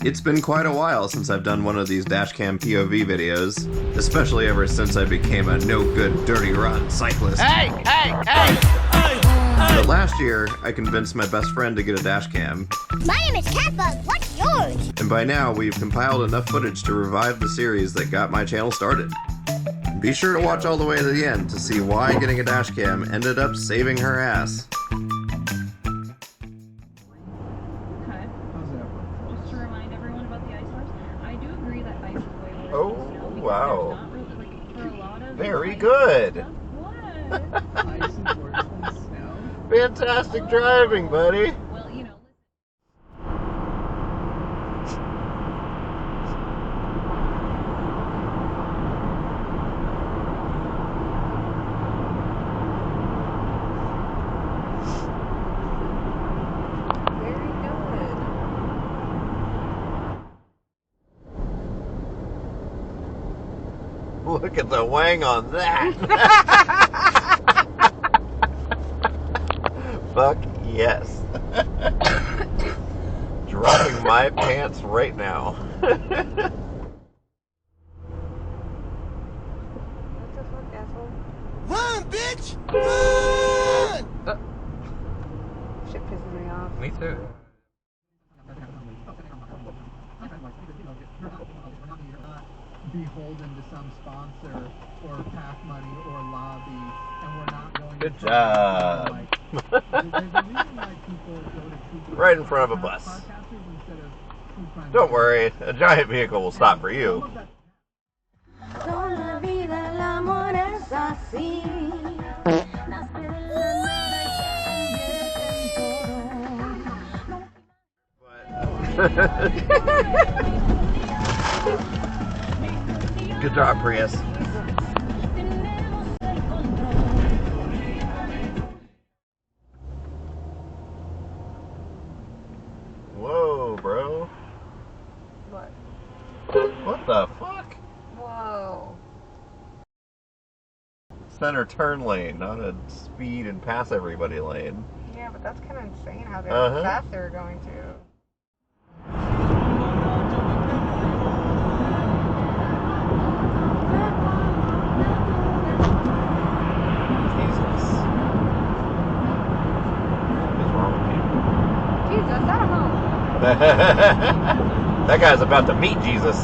It's been quite a while since I've done one of these dashcam POV videos, especially ever since I became a no-good, dirty, rotten cyclist. Hey! But last year, I convinced my best friend to get a dashcam. My name is Catbug. What's yours? And by now, we've compiled enough footage to revive the series that got my channel started. Be sure to watch all the way to the end to see why getting a dashcam ended up saving her ass. Oh, wow. Very good. Fantastic driving, buddy. Well, you know. Very good. Look at the wang on that. Fuck yes. Dropping my pants right now. What the fuck, asshole? Run, bitch! Run! Shit pisses me off. Me too. Beholden to some sponsor or PAC money or lobby, and we're not going Good to job. there's a reason why people go to true crime Right in front of a bus. podcasters instead of true crime. Don't worry, a giant vehicle will stop for you. Toda vida el amor es así. Nace de la nada y se convierte en toro. Good job, Prius. Whoa, bro. What? What the fuck? Whoa. Center turn lane, not a speed and pass everybody lane. Yeah, but that's kind of insane how Uh-huh. fast they were going to. Jesus. What is wrong with Jesus, I don't know. you? That guy's about to meet Jesus.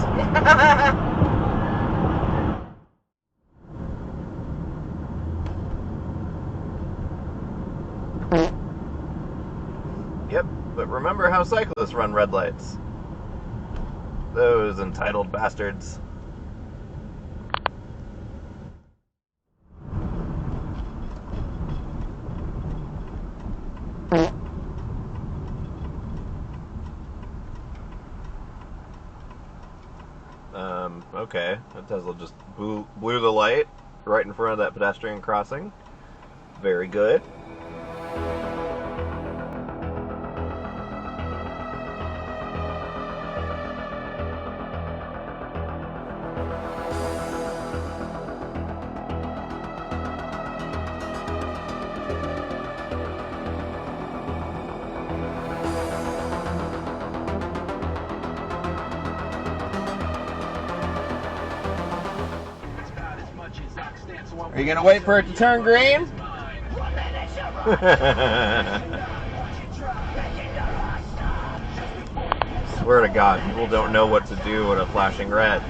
Yep, but remember how cyclists run red lights. Those entitled bastards. Okay. That Tesla just blew the light right in front of that pedestrian crossing. Very good. Are you gonna wait for it to turn green? Swear to God, people don't know what to do with a flashing red.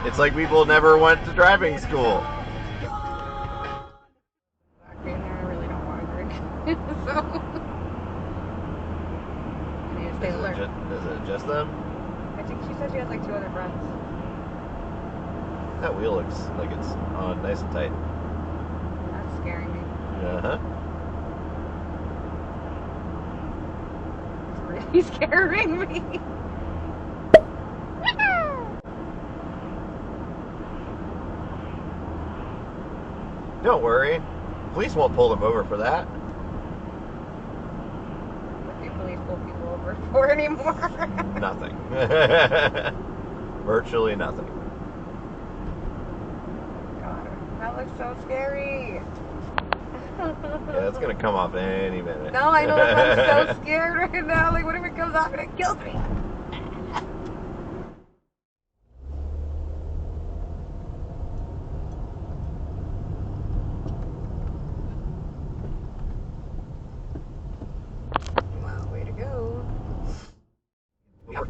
It's like people never went to driving school. Green there, I really don't want to drink. So. I need to stay alert. Is it just them? I think she said she has like 2 other friends. That wheel looks like it's on nice and tight. That's scaring me. Uh-huh. It's really scaring me. Don't worry. Police won't pull them over for that. What do police pull people over for anymore? Nothing. Virtually nothing. God, that looks so scary. Yeah, it's gonna come off any minute. No, I know. I'm so scared right now. Like, what if it comes off and it kills me? Wow, way to go. No.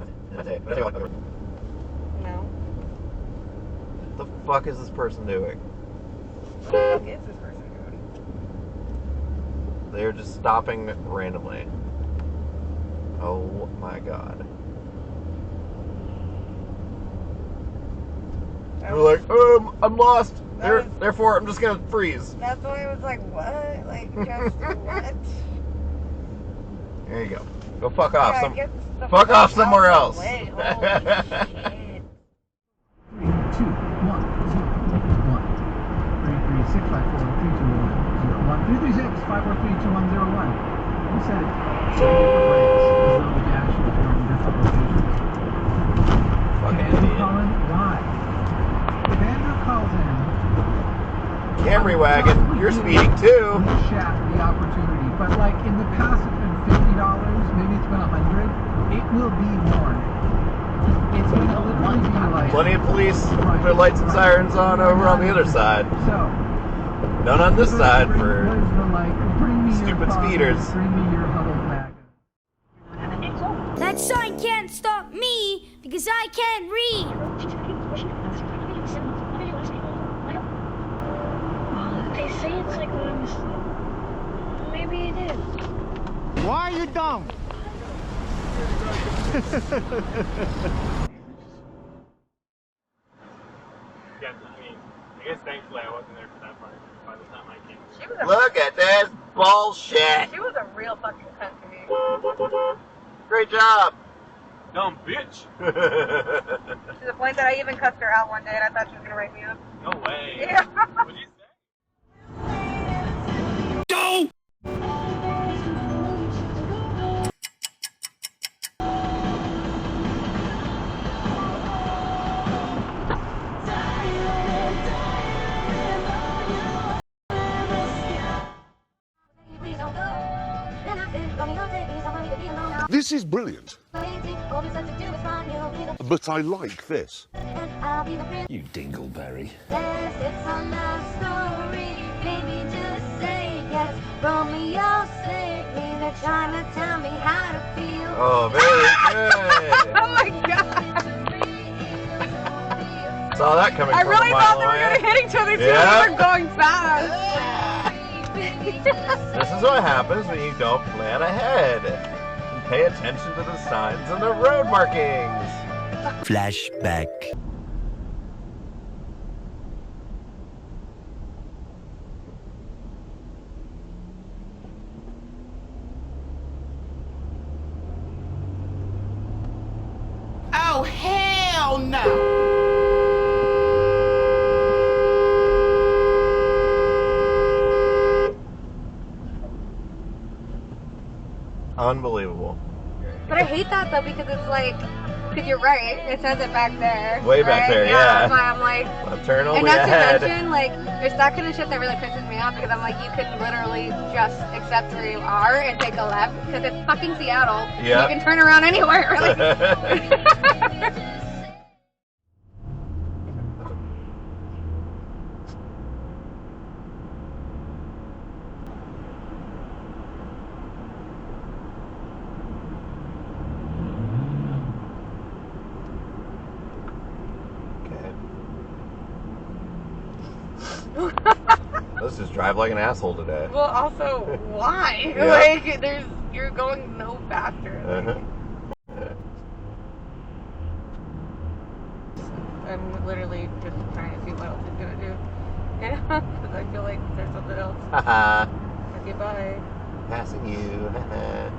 What the fuck is this person doing? What the fuck is this person doing? They're just stopping randomly. Oh my god. They're like, I'm lost. Therefore, I'm just gonna freeze. That's why I was like, what? Like, just what? There you go. Go fuck off. Yeah, Some, get the fuck fuck off somewhere out else. of the way. Holy shit. 3, 2, 1, 0, 1. 3, 3, 6, 5, 4, 3, 2, 1, 0, 1. 3, 3, 6, 5, 4, 3, 2, 1, 0, 1. Who said it? Different brakes, as though the dash was going in different locations. Fucking Andrew idiot. Cullen, why? If Andrew calls in, Camry wagon, you're speeding too. Shaft the opportunity, but like in the past it's been $50, maybe it's been $100. It will be more. It's going to literally be like Plenty of police with their lights and sirens on over on the other side. so. None on this side for Like, bring me stupid your father, speeders. Bring me your huddled bag. That sign can't stop me because I can't read. They say it's like Cyclist. Maybe it is. Why are you dumb? Yeah, I mean, I guess thankfully I wasn't there for that part by the time I came. She was Look at this bullshit. She was a real fucking cunt to me. Great job. Dumb bitch! To the point that I even cussed her out one day and I thought she was gonna write me up. No way. Yeah. What'd you say? This is brilliant, but I like this. You dingleberry. Oh, very good. Oh my god. Saw that coming I from really a thought mile they were away. gonna hit each other too. Yeah. They were going fast. This is what happens when you don't plan ahead and pay attention to the signs and the road markings. Flashback. Oh, hell no! Unbelievable. But I hate that though because it's like, because you're right, it says it back there. Way back there, yeah. That's why I'm like, Left turn and only not ahead. to mention, like, there's that kind of shit that really pisses me off because I'm like, you could literally just accept where you are and take a left because it's fucking Seattle. Yeah. You can turn around anywhere, really. Let's just drive like an asshole today. Well, also, why? Yeah. Like, you're going no faster. Uh-huh. I'm literally just trying to see what else it's gonna do. Yeah, because I feel like there's something else. Haha. Okay, bye. Passing you. Haha.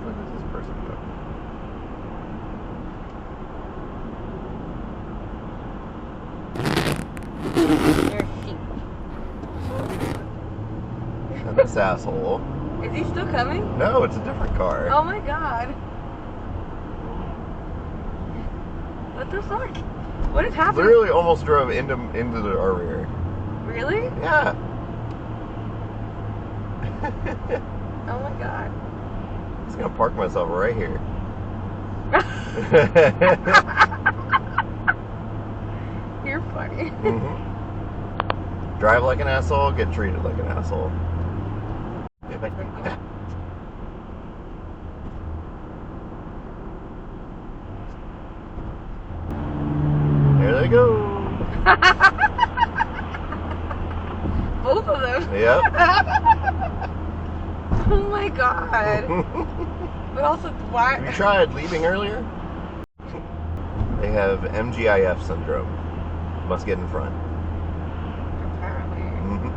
Where does this person go? And this asshole. Is he still coming? No, it's a different car. Oh my god. What the fuck? What is happening? Literally almost drove into our rear. Really? Yeah. Oh my god. I'm just gonna park myself right here. You're funny. Mm-hmm. Drive like an asshole, get treated like an asshole. There they go. Both of them. Yep. Oh my god. But also, why? Have you tried leaving earlier? They have MGIF syndrome. Must get in front. Apparently. Mm-hmm.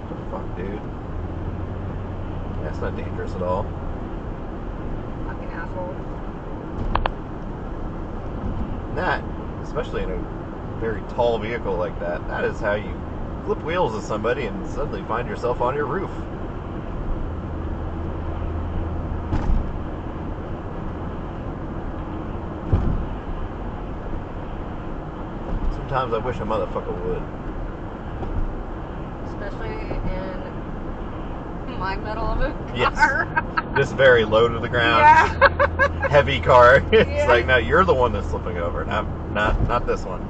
What the fuck, dude? That's not dangerous at all. Fucking asshole. That, especially in a very tall vehicle like that, that is how you flip wheels at somebody and suddenly find yourself on your roof. Sometimes I wish a motherfucker would. Especially in my middle of a Yes. car. This very low to the ground, Yeah. heavy car. It's Yeah. like, no, you're the one that's slipping over, not this one.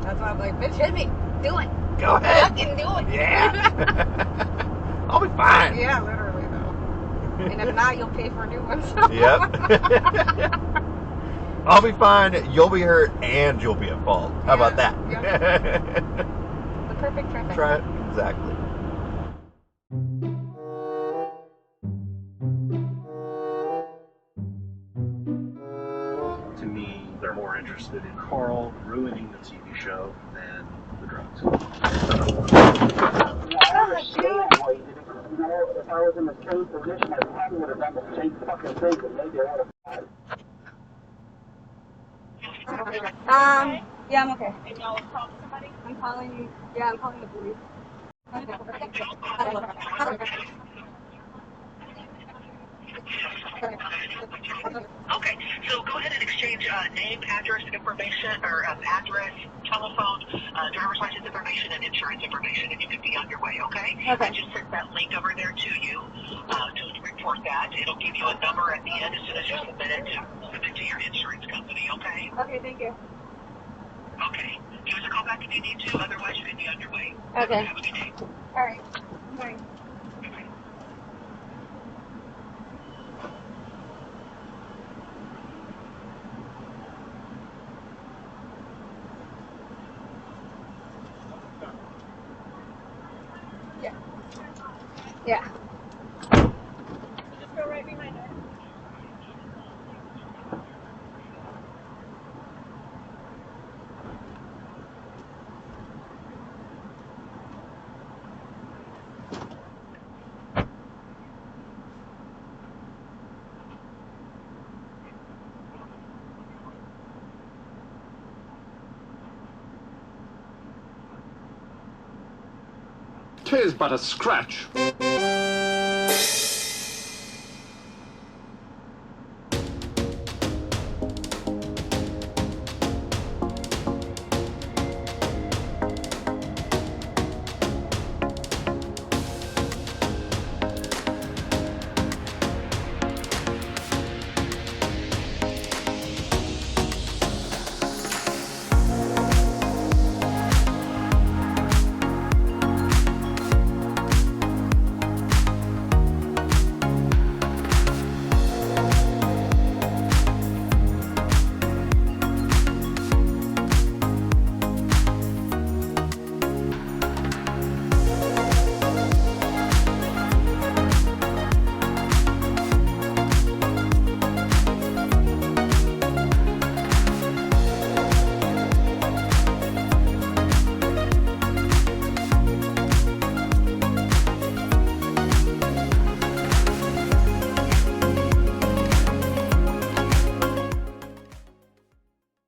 That's why I'm like, bitch, hit me. Do it. Go ahead. Fucking do it. Yeah. I'll be fine. Yeah, literally though. And if not, you'll pay for new ones. Yep. I'll be fine, you'll be hurt, and you'll be at fault. How about that? Yeah. The perfect trifecta. Try it. Exactly. To me, they're more interested in Carl ruining the TV show than the drugs. If I was in the same position, I probably would have done the same fucking thing, but maybe I would have. Yeah, I'm okay. And y'all call somebody? I'm calling the police. Okay, so go ahead and exchange name, address information, or address, telephone, driver's license information, and insurance information, and you can be on your way, okay? Okay. I just sent that link over there to you to report that. It'll give you a number at the end as soon as you submit it to your insurance company, okay? Okay, thank you. Okay. Give us a call back if you need to, otherwise you can be on your way. Okay. Have a good day. All right. Bye. Yeah. Yeah. Just go right behind her. "'Tis but a scratch."